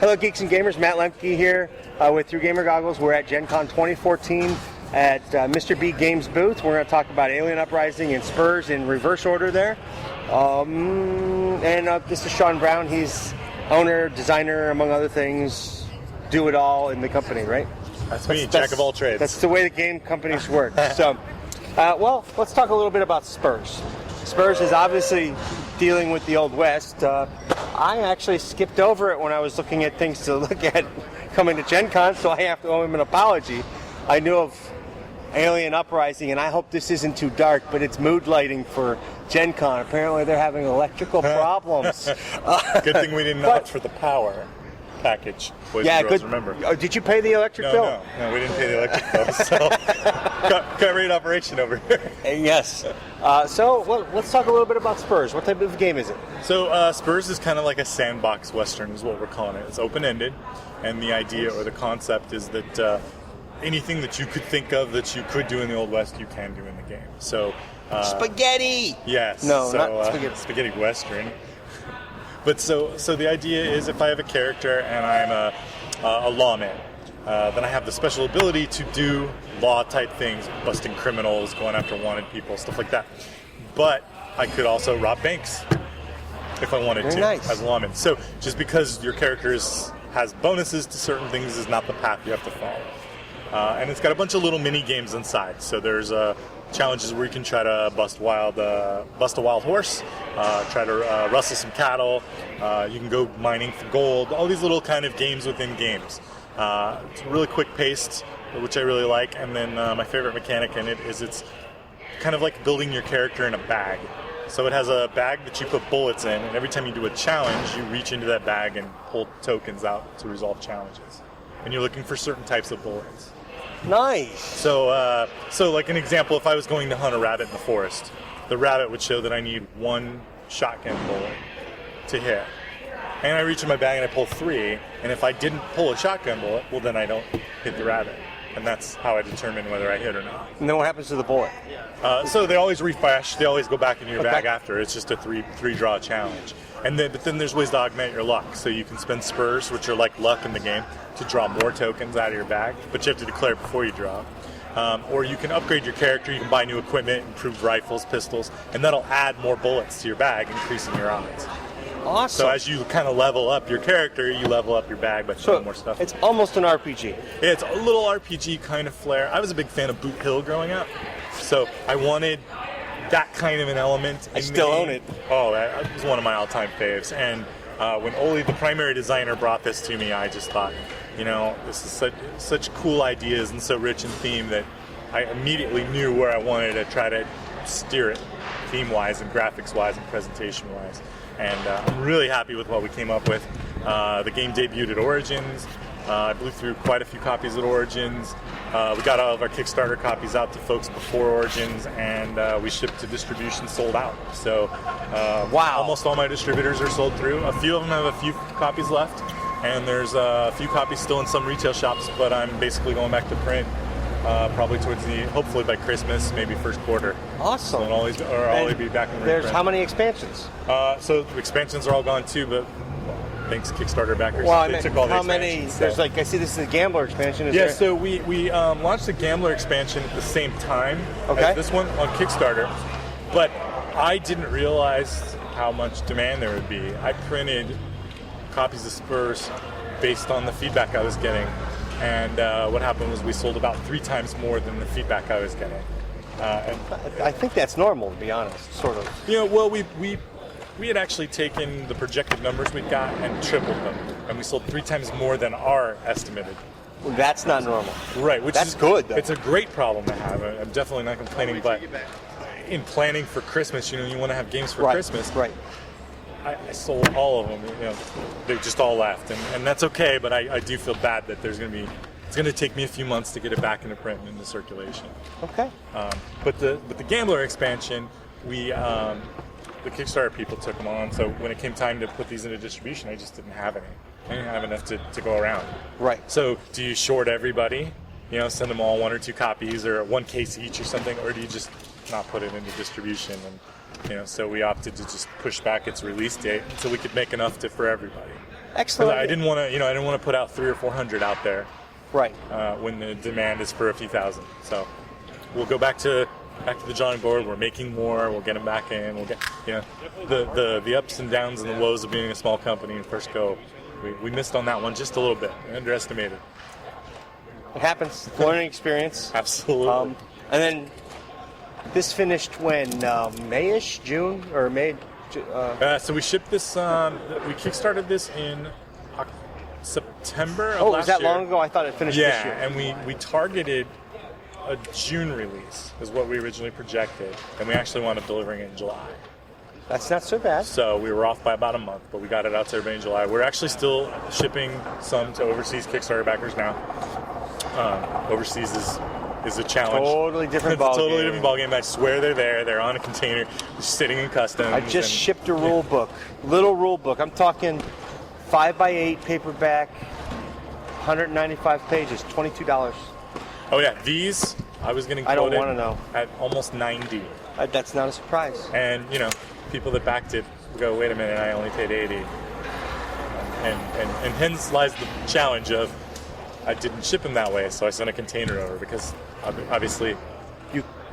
Hello, Geeks and Gamers. Matt Lemke here with Through Gamer Goggles. We're at Gen Con 2014 at Mr. B Games booth. We're going to talk about Alien Uprising and Spurs in reverse order there. This is Sean Brown. He's owner, designer, among other things, do it all in the company, right? That's me, jack of all trades. That's the way the game companies work. So, let's talk a little bit about Spurs. Spurs is obviously dealing with the Old West. I actually skipped over it when I was looking at things to look at coming to Gen Con, so I have to owe him an apology. I knew of Alien Uprising, and I hope this isn't too dark, but it's mood lighting for Gen Con. Apparently they're having electrical problems. Good thing we didn't opt for the power package. Boys and girls, remember. Oh, did you pay the electric bill? No, we didn't pay the electric bill. So, cut rate operation over here. Yes. Let's talk a little bit about Spurs. What type of game is it? So, Spurs is kind of like a sandbox Western, is what we're calling it. It's open-ended, and the idea or the concept is that anything that you could think of that you could do in the Old West, you can do in the game. So, spaghetti! Yes. No, not spaghetti. Spaghetti Western. But so the idea is if I have a character and I'm a lawman, then I have the special ability to do law-type things, busting criminals, going after wanted people, stuff like that. But I could also rob banks if I wanted to as a lawman. So just because your character has bonuses to certain things is not the path you have to follow. And it's got a bunch of little mini games inside. So there's challenges where you can try to bust a wild horse, try to rustle some cattle. You can go mining for gold. All these little kind of games within games. It's really quick paced, which I really like. And then my favorite mechanic in it is it's kind of like building your character in a bag. So it has a bag that you put bullets in, and every time you do a challenge, you reach into that bag and pull tokens out to resolve challenges. And you're looking for certain types of bullets. Nice. So like an example, if I was going to hunt a rabbit in the forest, the rabbit would show that I need one shotgun bullet to hit. And I reach in my bag and I pull 3, and if I didn't pull a shotgun bullet, well then I don't hit the rabbit. And that's how I determine whether I hit or not. And then what happens to the bullet? So they always refresh, they always go back into your bag after. It's just a three draw challenge. But then there's ways to augment your luck. So you can spend spurs, which are like luck in the game, to draw more tokens out of your bag, but you have to declare before you draw. Or you can upgrade your character, you can buy new equipment, improved rifles, pistols, and that'll add more bullets to your bag, increasing your odds. Awesome. So as you kind of level up your character, you level up your bag by throwing more stuff. It's almost an RPG. Yeah, it's a little RPG kind of flair. I was a big fan of Boot Hill growing up, so I wanted that kind of an element. I still own it. Oh, that was one of my all-time faves. And when Oli, the primary designer, brought this to me, I just thought, this is such cool ideas and so rich in theme that I immediately knew where I wanted to try to steer it, theme-wise and graphics-wise and presentation-wise. And I'm really happy with what we came up with. The game debuted at Origins. I blew through quite a few copies at Origins. We got all of our Kickstarter copies out to folks before Origins, and we shipped to distribution sold out. So almost all my distributors are sold through. A few of them have a few copies left, and there's a few copies still in some retail shops, but I'm basically going back to print probably hopefully by Christmas, maybe first quarter. Awesome. So I'll always be back in the There's how many expansions? So the expansions are all gone too, but thanks Kickstarter backers. They took all the how many? so. There's I see this is a Gambler expansion. So we launched the Gambler expansion at the same time as this one on Kickstarter, but I didn't realize how much demand there would be. I printed copies of Spurs based on the feedback I was getting, and what happened was we sold about 3 times more than the feedback I was getting. I think that's normal, to be honest, sort of. Well, we had actually taken the projected numbers we got and tripled them, and we sold 3 times more than our estimated. Well, that's not normal. Right, that's good, though. It's a great problem to have. I'm definitely not complaining, but in planning for Christmas, you want to have games for Christmas. Right. I sold all of them. They just all left, and that's okay. But I do feel bad that it's going to take me a few months to get it back into print and into circulation. Okay. But the Gambler expansion, the Kickstarter people took them on. So when it came time to put these into distribution, I just didn't have any. I didn't have enough to go around. Right. So do you short everybody? Send them all 1 or 2 copies or 1 case each or something, or do you just not put it into distribution? And so we opted to just push back its release date until we could make enough for everybody. Excellent. I didn't want to put out 300 or 400 out there. Right. When the demand is for a few thousand. So we'll go back to the drawing board. We're making more. We'll get them back in. We'll get the ups and downs and the woes of being a small company and first go. We missed on that one just a little bit. Underestimated. It happens. Learning experience. Absolutely. And then this finished when May-ish, June or May. So we shipped this. We kickstarted this in September of last year. Oh, was that long ago? I thought it finished this year. Yeah, and we targeted a June release is what we originally projected, and we actually wound up delivering it in July. That's not so bad. So we were off by about a month, but we got it out to everybody in July. We're actually still shipping some to overseas Kickstarter backers now. Overseas is a challenge. Totally different It's a ballgame. totally different ballgame. I swear they're there. They're on a container, just sitting in customs. I just shipped a rule book, little rule book. I'm talking 5x8 paperback, 195 pages, $22. Oh yeah, these I was getting I don't quoted want to know. at almost 90, That's not a surprise. and people that backed it go, wait a minute, I only paid 80, and hence lies the challenge of I didn't ship them that way, so I sent a container over because obviously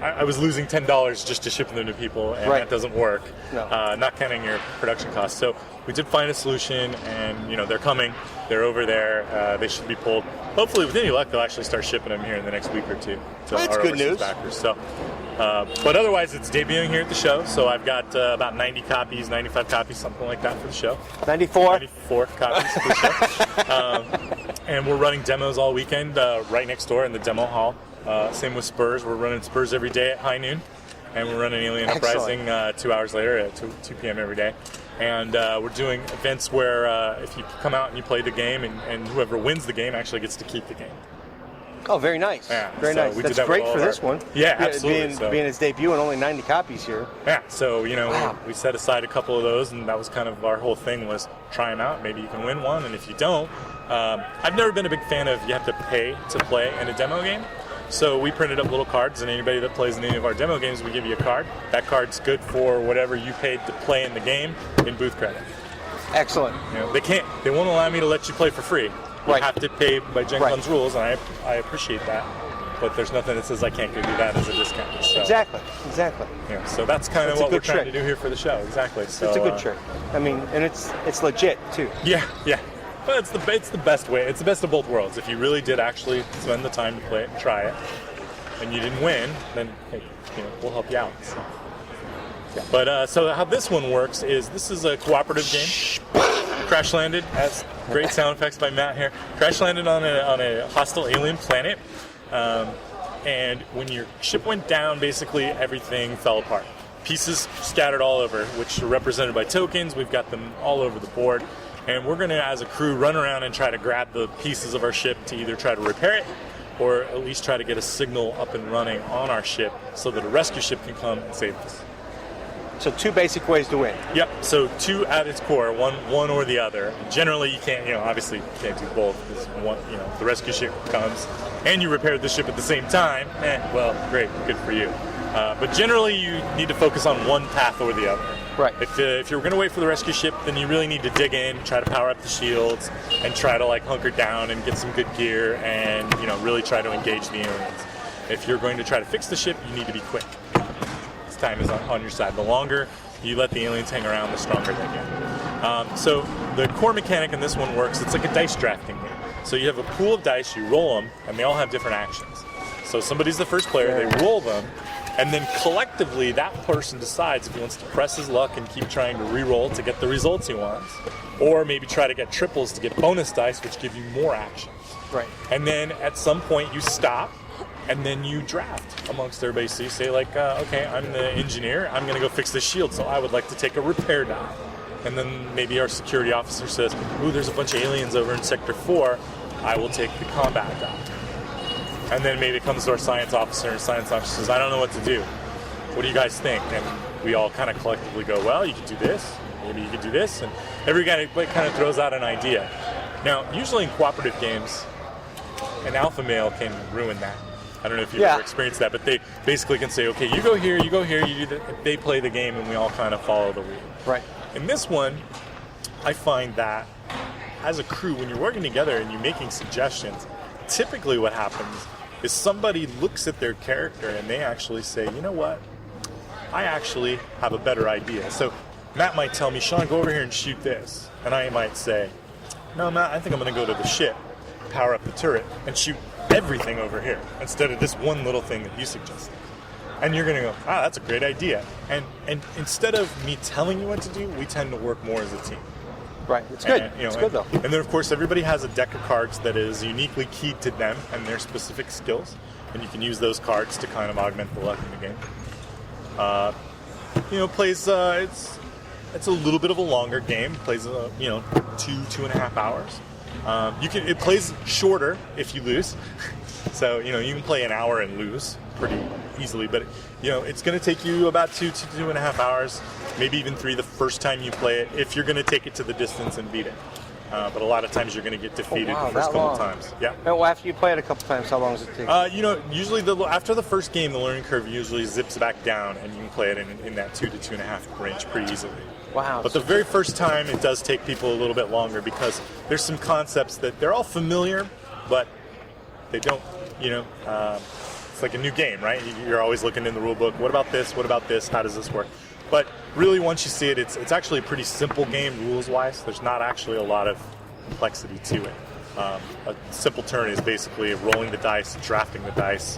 I was losing $10 just to ship them to people, and Right. that doesn't work. No. Not counting your production costs. So we did find a solution, and they're coming. They're over there. They should be pulled. Hopefully, with any luck, they'll actually start shipping them here in the next week or two to That's our good overseas news. backers. So, but otherwise, it's debuting here at the show. So I've got about 90 copies, 95 copies, something like that for the show. 94. 94 copies for the show. And we're running demos all weekend right next door in the demo hall. Same with Spurs. We're running Spurs every day at high noon. And we're running Alien Excellent. Uprising 2 hours later at 2 p.m. every day. And we're doing events where if you come out and you play the game, and whoever wins the game actually gets to keep the game. Oh, very nice. Yeah, Very so nice. we did That's that with great all for of this our- one. Yeah, absolutely. Being its debut and only 90 copies here. Yeah, so Wow. we set aside a couple of those, and that was kind of our whole thing was try them out. Maybe you can win one, and if you don't, I've never been a big fan of you have to pay to play in a demo game. So we printed up little cards, and anybody that plays in any of our demo games, we give you a card. That card's good for whatever you paid to play in the game in booth credit. Excellent. They won't allow me to let you play for free. You Right. have to pay by Gen Right. Con's rules, and I appreciate that. But there's nothing that says I can't go do that as a discount. So, Exactly. Yeah, so that's kind of That's a what we're good trying trick. to do here for the show. Exactly. So, It's a good trick. I mean, and it's legit too. Yeah. But it's the best way. It's the best of both worlds. If you really did actually spend the time to play it and try it, and you didn't win, then hey, we'll help you out. So. Yeah. But so how this one works is this is a cooperative game. Crash landed, has great sound effects by Matt here. Crash landed on a hostile alien planet, and when your ship went down, basically everything fell apart. Pieces scattered all over, which are represented by tokens. We've got them all over the board, and we're going to, as a crew, run around and try to grab the pieces of our ship to either try to repair it, or at least try to get a signal up and running on our ship so that a rescue ship can come and save us. So 2 basic ways to win. Yep. So 2 at its core, one or the other. Generally, you can't. Obviously, you can't do both because one. The rescue ship comes, and you repaired the ship at the same time. Well, great, good for you. But generally, you need to focus on one path or the other. Right. If you're going to wait for the rescue ship, then you really need to dig in, try to power up the shields, and try to hunker down and get some good gear, and really try to engage the aliens. If you're going to try to fix the ship, you need to be quick. Time is on your side. The longer you let the aliens hang around, the stronger they get. So the core mechanic in this one works. It's like a dice drafting game. So you have a pool of dice, you roll them, and they all have different actions. So somebody's the first player, they roll them, and then collectively that person decides if he wants to press his luck and keep trying to re-roll to get the results he wants, or maybe try to get triples to get bonus dice, which give you more actions. Right. And then at some point you stop, and then you draft amongst everybody. So you say okay, I'm the engineer. I'm going to go fix this shield, so I would like to take a repair die. And then maybe our security officer says, ooh, there's a bunch of aliens over in Sector 4. I will take the combat die. And then maybe it comes to our science officer, and science officer says, I don't know what to do. What do you guys think? And we all kind of collectively go, well, you could do this. Maybe you could do this. And every guy kind of throws out an idea. Now, usually in cooperative games, an alpha male can ruin that. I don't know if you've ever experienced that, but they basically can say, okay, you go here, you do that. They play the game, and we all kind of follow the lead. Right. In this one, I find that as a crew, when you're working together and you're making suggestions, typically what happens is somebody looks at their character and they actually say, you know what, I actually have a better idea. So Matt might tell me, Sean, go over here and shoot this. And I might say, no, Matt, I think I'm going to go to the ship, power up the turret, and shoot everything over here instead of this one little thing that you suggested. And you're going to go, that's a great idea. And instead of me telling you what to do, we tend to work more as a team. Right. It's good. And, It's good, though. And then, of course, everybody has a deck of cards that is uniquely keyed to them and their specific skills. And you can use those cards to kind of augment the luck in the game. Plays, it's a little bit of a longer game. Plays, 2.5 hours. It plays shorter if you lose. So, you can play an hour and lose pretty easily, but it's going to take you about 2.5 hours, maybe even 3 the first time you play it, if you're going to take it to the distance and beat it. But a lot of times you're going to get defeated the first couple times. Yeah. And after you play it a couple times, how long does it take? Usually after the first game, the learning curve usually zips back down, and you can play it in that 2 to 2.5 range pretty easily. Wow. But the very first time, it does take people a little bit longer because there's some concepts that they're all familiar, but they don't, it's like a new game, right? You're always looking in the rule book. What about this? What about this? How does this work? But really, once you see it, it's actually a pretty simple game rules-wise. There's not actually a lot of complexity to it. A simple turn is basically rolling the dice, drafting the dice,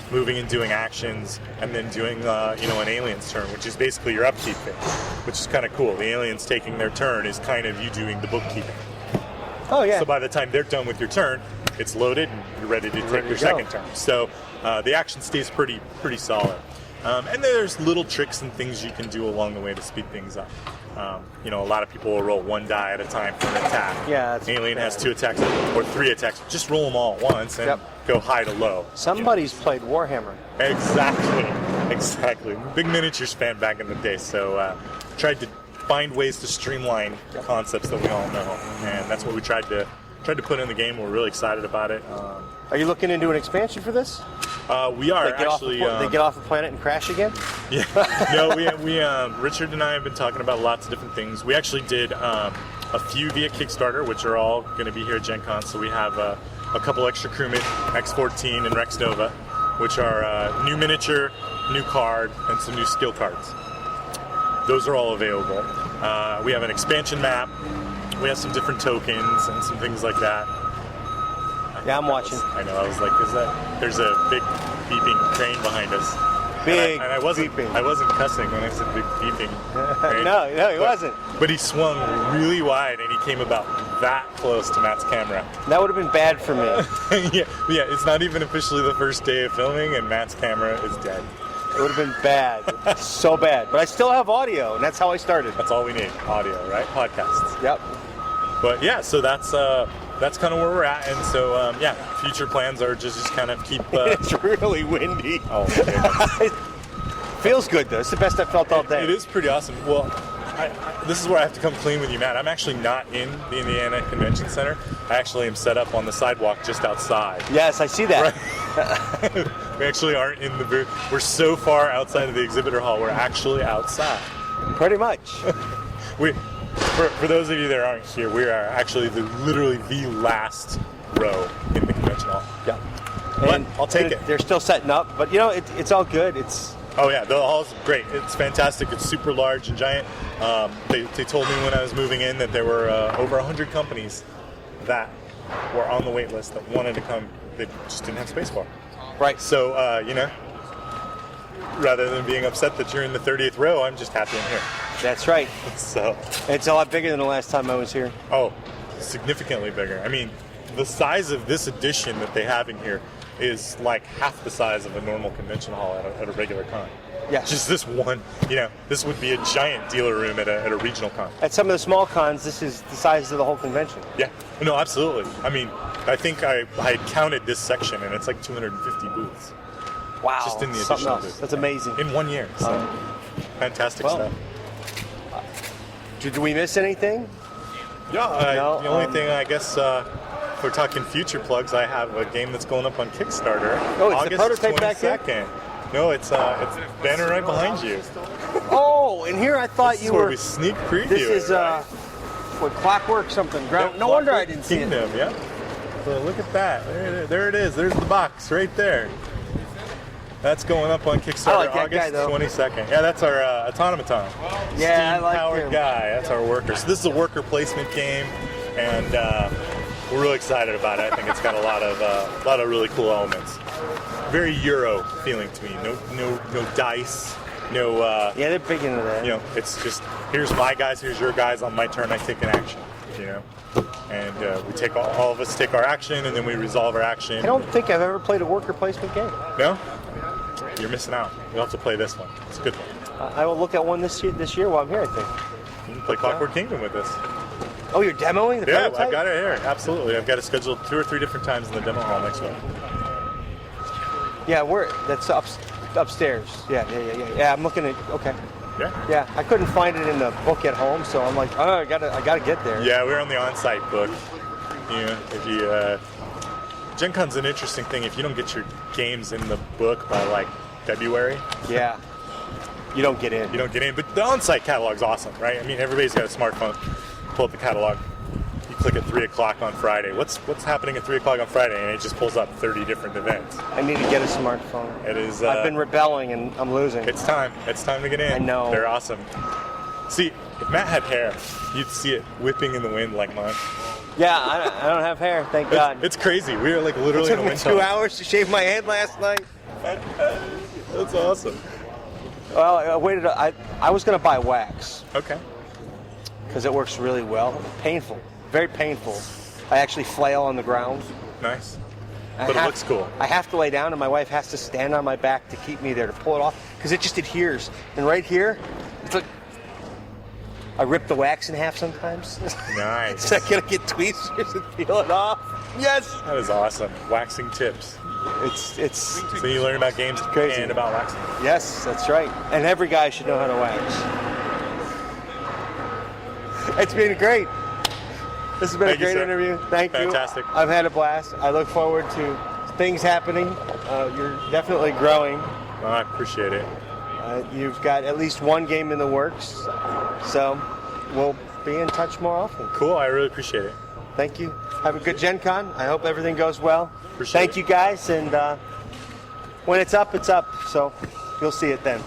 moving and doing actions, and then doing an alien's turn, which is basically your upkeep thing, which is kind of cool. The aliens taking their turn is kind of you doing the bookkeeping. Oh yeah. So by the time they're done with your turn, it's loaded and you're ready to take your second turn. So the action stays pretty solid. And there's little tricks and things you can do along the way to speed things up. A lot of people will roll 1 die at a time for an attack. Yeah. Alien has 2 attacks or 3 attacks. Just roll them all at once and go high to low. Somebody's played Warhammer. Exactly. Big miniatures fan back in the day. So tried to find ways to streamline concepts that we all know, and that's what we tried to put in the game. We're really excited about it. Are you looking into an expansion for this? We are actually. They get off the planet and crash again? Yeah. No, we Richard and I have been talking about lots of different things. We actually did a few via Kickstarter, which are all going to be here at Gen Con. So we have a couple extra crewmen, X-14 and Rex Nova, which are new miniature, new card, and some new skill cards. Those are all available. We have an expansion map. We have some different tokens and some things like that. Yeah, I'm watching. I know. I was like, there's a big beeping crane behind us. Big and I wasn't beeping. I wasn't cussing when I said big beeping. Crane. No, he wasn't. But he swung really wide and he came about that close to Matt's camera. That would have been bad for me. yeah. It's not even officially the first day of filming and Matt's camera is dead. It would have been bad. So bad. But I still have audio, and that's how I started. That's all we need, audio, right? Podcasts. Yep. But yeah, so that's kind of where we're at, and so future plans are just kind of keep. It's really windy. Oh, goodness. Feels good though. It's the best I've felt all day. It is pretty awesome. Well, this is where I have to come clean with you, Matt. I'm actually not in the Indiana Convention Center. I actually am set up on the sidewalk just outside. Yes, I see that. Right. We actually aren't in the booth. We're so far outside of the exhibitor hall. We're actually outside. Pretty much. For those of you that aren't here, we are actually literally the last row in the convention hall. Yeah. But I'll take it. They're still setting up, but it's all good. Oh yeah, the hall's great. It's fantastic. It's super large and giant. They told me when I was moving in that there were over 100 companies that were on the wait list that wanted to come. They just didn't have space for. Right. So rather than being upset that you're in the 30th row, I'm just happy I'm here. That's right. So it's a lot bigger than the last time I was here. Oh, significantly bigger. I mean, the size of this edition that they have in here is like half the size of a normal convention hall at a regular con. Yeah. Just this one, this would be a giant dealer room at a regional con. At some of the small cons, this is the size of the whole convention. Yeah. No, absolutely. I mean, I think I had counted this section, and it's like 250 booths. Wow. Just in the something additional else. booth. That's amazing. In 1 year. So fantastic stuff. Did we miss anything? Yeah. No, the only thing, I guess, if we're talking future plugs, I have a game that's going up on Kickstarter. Oh, it's August the prototype 22nd. back here? No, it's banner right behind you. Oh, and here I thought This you is where were. we sneak preview. This is right? with Clockwork something. Yep, No wonder I Clockwork didn't see it. Kingdom, yeah. So look at that. There it is. There's the box right there. That's going up on Kickstarter I like that guy, August though. 22nd. Yeah, that's our automaton. Yeah, I like Steam-powered him. guy. That's our worker. So this is a worker placement game, and we're really excited about it. I think it's got a lot of really cool elements. Very Euro feeling to me. No dice. No. Yeah, they're big into that. You know, it's just here's my guys, here's your guys. On my turn, I take an action. You know, and we take all of us take our action, and then we resolve our action. I don't think I've ever played a worker placement game. No. You're missing out. You'll have to play this one. It's a good one. I will look at one this year while I'm here, I think. You can play Clockwork Kingdom with us. Oh, you're demoing the Yeah, prototype? I've got it here. Absolutely. I've got it scheduled 2 or 3 different times in the demo hall next week. Yeah, that's upstairs. Yeah, I'm looking at. Okay. Yeah. Yeah, I couldn't find it in the book at home, so I'm like, oh, I gotta get there. Yeah, we're on the on-site book. You know, if you Gen Con's an interesting thing. If you don't get your games in the book by like February, Yeah. You don't get in. you don't get in. But the on-site catalog's awesome, right? I mean, everybody's got a smartphone. Pull up the catalog. You click at 3 o'clock on Friday. What's happening at 3 o'clock on Friday? And it just pulls up 30 different events. I need to get a smartphone. It is. I've been rebelling and I'm losing. It's time. It's time to get in. I know. They're awesome. See, if Matt had hair, you'd see it whipping in the wind like mine. Yeah, I don't have hair, thank God. It's crazy. We are like It literally in took a me wind 2 tunnel. hours to shave my head last night. That's awesome. Well, I waited. I was gonna buy wax Okay. because it works really well. Painful, very painful. I actually flail on the ground. Nice. I But it have- looks cool. I have to lay down, and my wife has to stand on my back to keep me there to pull it off because it just adheres. And right here, it's like I rip the wax in half sometimes. Nice. So I gotta get tweezers and peel it off. Yes, That is awesome. Waxing tips. it's So you learn about games Crazy. and about waxing. yes, that's right. And every guy should know how to wax. It's been great. This has been Thank a you, great sir. interview. Thank you. Fantastic. I've had a blast. I look forward to things happening. You're definitely growing. Oh, I appreciate it. You've got at least one game in the works, so we'll be in touch more often. Cool. I really appreciate it. Thank you. Have a good Gen Con. I hope everything goes well. Appreciate Thank it. you guys, and when it's up, it's up. So you'll see it then.